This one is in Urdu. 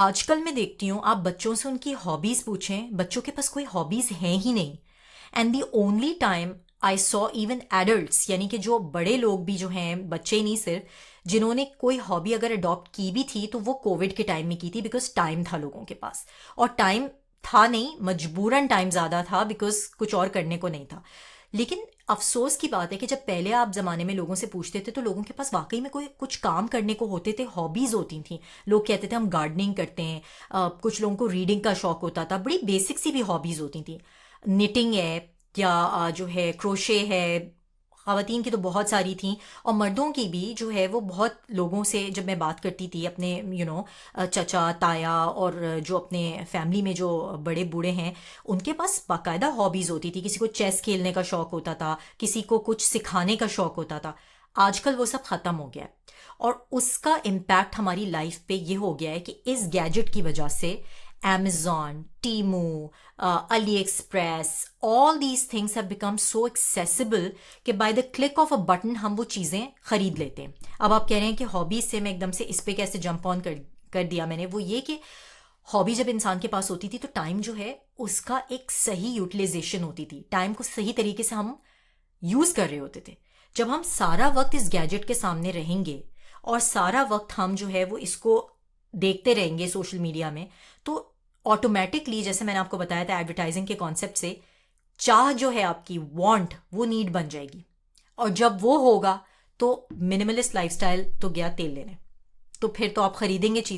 آج کل میں دیکھتی ہوں آپ بچوں سے ان کی ہابیز پوچھیں، بچوں کے پاس کوئی ہابیز ہیں ہی نہیں. And the only time I so even adults, یعنی کہ جو بڑے لوگ بھی جو ہیں، بچے ہی نہیں صرف، جنہوں نے کوئی ہابی اگر اڈاپٹ کی بھی تھی تو وہ کووڈ کے ٹائم میں کی تھی، بیکاز ٹائم تھا لوگوں کے پاس. اور ٹائم تھا نہیں، مجبوراً ٹائم زیادہ تھا بیکاز کچھ اور کرنے کو نہیں تھا. لیکن افسوس کی بات ہے کہ جب پہلے آپ زمانے میں لوگوں سے پوچھتے تھے تو لوگوں کے پاس واقعی میں کوئی کچھ کام کرنے کو ہوتے تھے، ہابیز ہوتی تھیں. لوگ کہتے تھے ہم گارڈننگ کرتے ہیں، کچھ لوگوں کو ریڈنگ کا شوق ہوتا تھا، بڑی بیسک سی بھی ہابیز ہوتی تھیں. نٹنگ ہے، یا جو ہے کروشے ہے. خواتین کی تو بہت ساری تھیں، اور مردوں کی بھی جو ہے وہ بہت لوگوں سے جب میں بات کرتی تھی اپنے چچا تایا اور جو اپنے فیملی میں جو بڑے بوڑھے ہیں، ان کے پاس باقاعدہ ہابیز ہوتی تھی. کسی کو چیس کھیلنے کا شوق ہوتا تھا، کسی کو کچھ سکھانے کا شوق ہوتا تھا. آج کل وہ سب ختم ہو گیا ہے. اور اس کا امپیکٹ ہماری لائف پہ یہ ہو گیا ہے کہ اس گیجٹ کی وجہ سے Amazon, Temu, AliExpress, all these things have become so accessible کہ by the click of a button ہم وہ چیزیں خرید لیتے ہیں. اب آپ کہہ رہے ہیں کہ ہابیز سے میں ایک دم سے اس پہ کیسے جمپ آن کر دیا میں نے، وہ یہ کہ ہابی جب انسان کے پاس ہوتی تھی تو ٹائم جو ہے اس کا ایک صحیح یوٹیلائزیشن ہوتی تھی، ٹائم کو صحیح طریقے سے ہم یوز کر رہے ہوتے تھے. جب ہم سارا وقت اس گیجٹ کے سامنے رہیں گے اور سارا وقت ہم جو ہے وہ اس کو دیکھتے رہیں گے سوشل میڈیا میں، تو آٹومیٹکلی جیسے میں نے آپ کو بتایا تھا ایڈورٹائزنگ کے کانسیپٹ سے، چاہ جو ہے آپ کی وانٹ وہ نیڈ بن جائے گی. اور جب وہ ہوگا تو منیملسٹ لائف سٹائل تو گیا تیل لینے، تو پھر تو آپ خریدیں گے چیز.